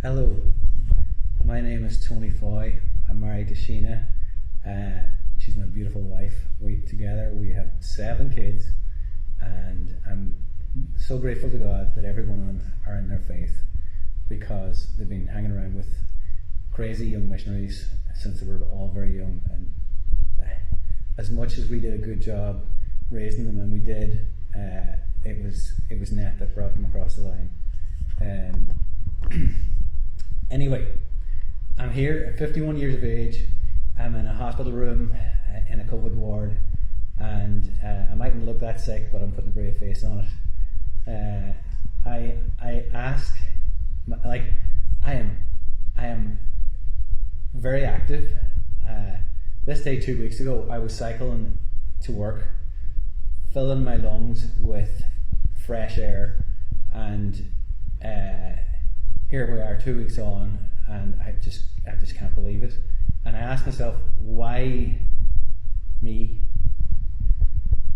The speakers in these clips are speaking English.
Hello, my name is Tony Foy. I'm married to Sheena. She's my beautiful wife. Together we have 7 kids, and I'm so grateful to God that every one of them are in their faith, because they've been hanging around with crazy young missionaries since they were all very young. And as much as we did a good job raising them, and we did, it was Net that brought them across the line. Anyway, I'm here at 51 years of age. I'm in a hospital room in a COVID ward, and I mightn't look that sick, but I'm putting a brave face on it. I ask, like, I am very active. This day 2 weeks ago, I was cycling to work, filling my lungs with fresh air, and here we are 2 weeks on, and I just can't believe it. And I asked myself, why me?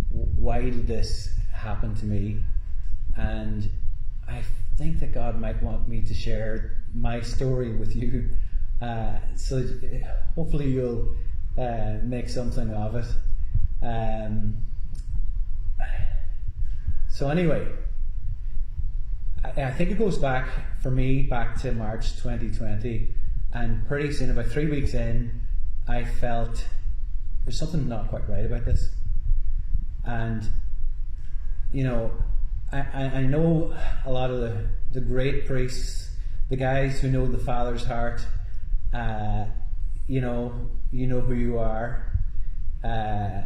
Why did this happen to me? And I think that God might want me to share my story with you, so hopefully you'll make something of it. So anyway, I think it goes back, for me, back to March 2020, and pretty soon, about 3 weeks in, I felt there's something not quite right about this. And, you know, I know a lot of the great priests, the guys who know the Father's heart, you know who you are. The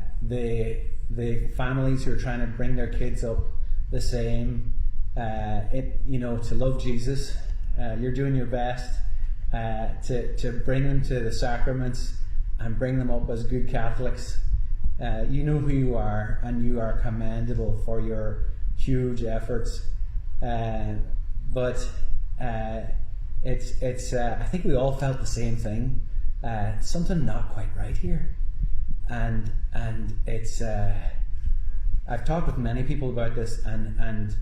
families who are trying to bring their kids up the same, to love Jesus. You're doing your best to bring them to the sacraments and bring them up as good Catholics. You know who you are, and you are commendable for your huge efforts. But it's I think we all felt the same thing. Something not quite right here, and it's. I've talked with many people about this, and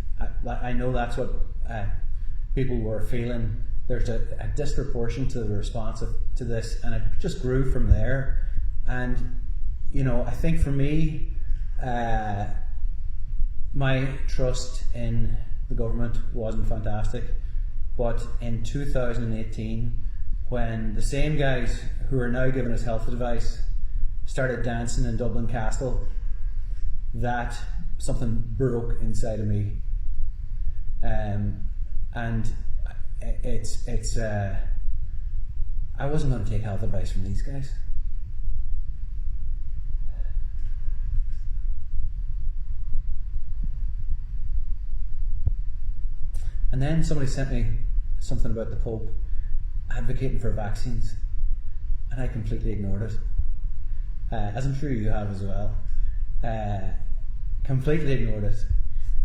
I know that's what people were feeling. There's a disproportion to the response to this, and it just grew from there. And I think for me, my trust in the government wasn't fantastic. But in 2018, when the same guys who are now giving us health advice started dancing in Dublin Castle, that something broke inside of me. And it's I wasn't going to take health advice from these guys. And then somebody sent me something about the Pope advocating for vaccines, and I completely ignored it, as I'm sure you have as well. Completely ignored it.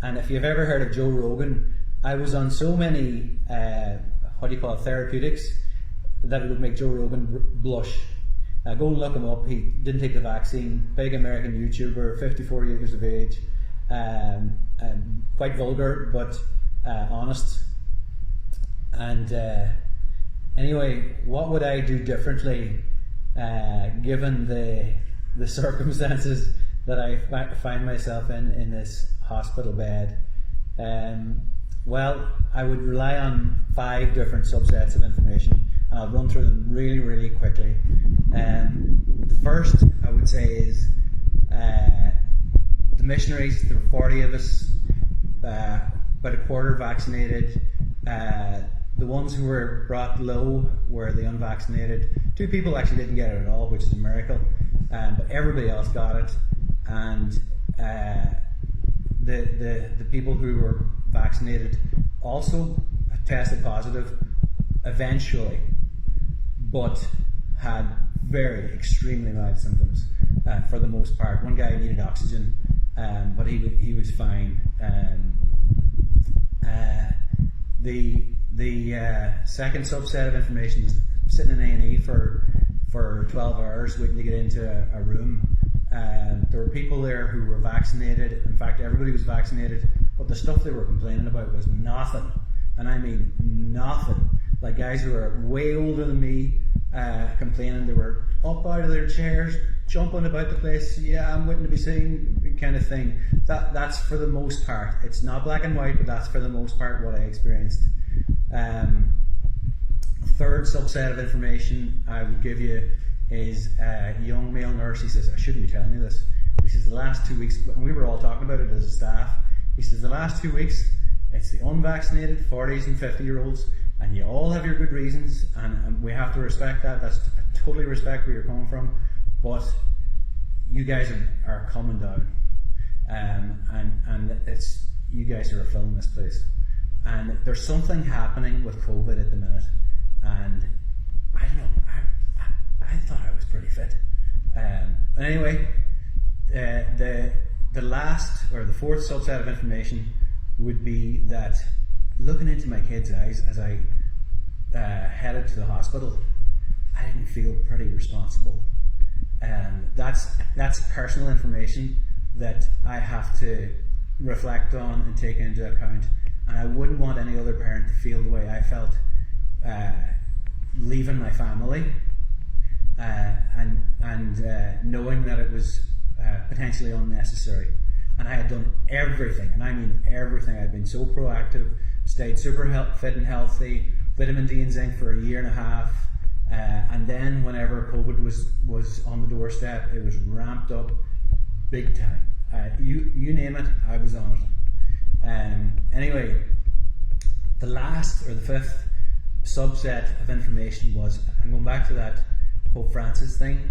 And if you've ever heard of Joe Rogan, I was on so many therapeutics that it would make Joe Rogan blush. Go and look him up. He didn't take the vaccine. Big American YouTuber, 54 years of age, quite vulgar but honest. And anyway, what would I do differently given the circumstances that I find myself in this hospital bed? Well, I would rely on 5 different subsets of information, and I'll run through them really, really quickly. The first, I would say, is the missionaries. There were 40 of us, about a quarter vaccinated. The ones who were brought low were the unvaccinated. 2 people actually didn't get it at all, which is a miracle, but everybody else got it. And the people who were vaccinated also tested positive eventually, but had very extremely mild symptoms for the most part. One guy needed oxygen, but he was fine. The second subset of information is sitting in A&E for 12 hours waiting to get into a room. There were people there who were vaccinated. In fact, everybody was vaccinated, but the stuff they were complaining about was nothing, and I mean nothing, like guys who are way older than me complaining. They were up out of their chairs, jumping about the place. Yeah, I'm waiting to be seen, kind of thing. That's for the most part. It's not black and white, but that's for the most part what I experienced. Third subset of information I would give you is a young male nurse. He says, I shouldn't be telling you this. He says the last 2 weeks, and we were all talking about it as a staff, he says the last 2 weeks, it's the unvaccinated 40s and 50-year-olds, and you all have your good reasons, and we have to respect that. That's totally respect where you're coming from, but you guys are coming down, and it's you guys who are filling this place, and there's something happening with COVID at the minute, and I don't know. I thought I was pretty fit. Anyway, the last or the fourth subset of information would be that looking into my kids' eyes as I headed to the hospital, I didn't feel pretty responsible. That's personal information that I have to reflect on and take into account, and I wouldn't want any other parent to feel the way I felt leaving my family and knowing that it was potentially unnecessary. And I had done everything, and I mean everything. I'd been so proactive, stayed super fit and healthy, vitamin D and zinc for a year and a half, and then whenever COVID was on the doorstep, it was ramped up big time. You name it, I was on it. Anyway, the last or the fifth subset of information was, I'm going back to that Pope Francis thing,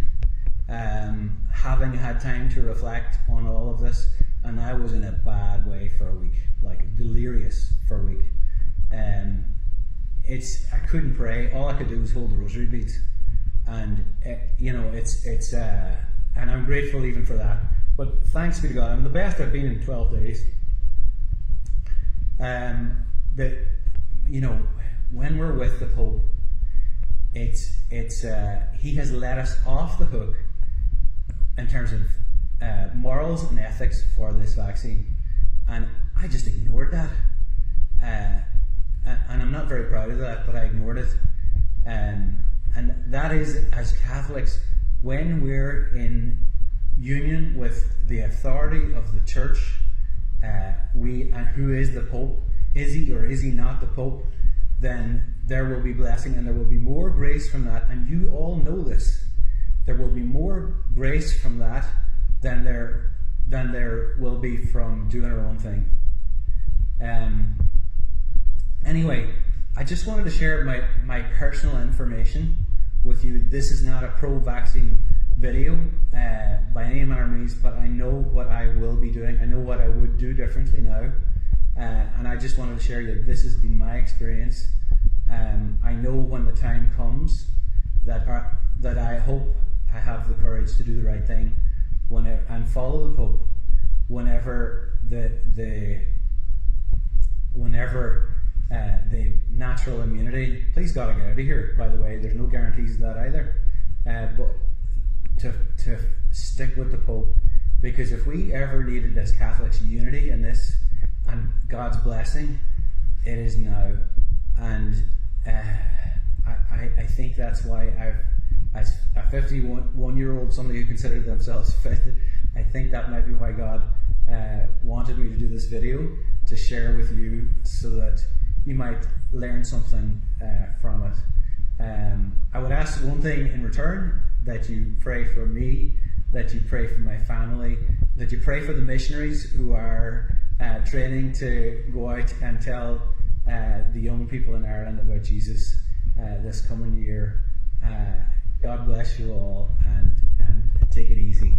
having had time to reflect on all of this, and I was in a bad way for a week, like delirious for a week. I couldn't pray. All I could do was hold the rosary beads, and and I'm grateful even for that. But thanks be to God, I'm the best I've been in 12 days. When we're with the Pope, he has let us off the hook in terms of morals and ethics for this vaccine, and I just ignored that, and I'm not very proud of that, but I ignored it, and that is, as Catholics, when we're in union with the authority of the Church, and who is the Pope, is he or is he not the Pope, then there will be blessing and there will be more grace from that, and you all know this. There will be more grace from that than there will be from doing our own thing. Anyway, I just wanted to share my personal information with you. This is not a pro-vaccine video by any manner of means, but I know what I will be doing. I know what I would do differently now, and I just wanted to share that this has been my experience. I know when the time comes that I hope I have the courage to do the right thing and follow the Pope whenever the natural immunity. Please God, I get out of here. By the way, there's no guarantees of that either. But to stick with the Pope, because if we ever needed as Catholics unity in this and God's blessing, it is now. And I think that's why as a 51-year-old, somebody who considered themselves fit, I think that might be why God wanted me to do this video, to share with you so that you might learn something from it. I would ask one thing in return, that you pray for me, that you pray for my family, that you pray for the missionaries who are training to go out and tell the young people in Ireland about Jesus this coming year. God bless you all, and take it easy.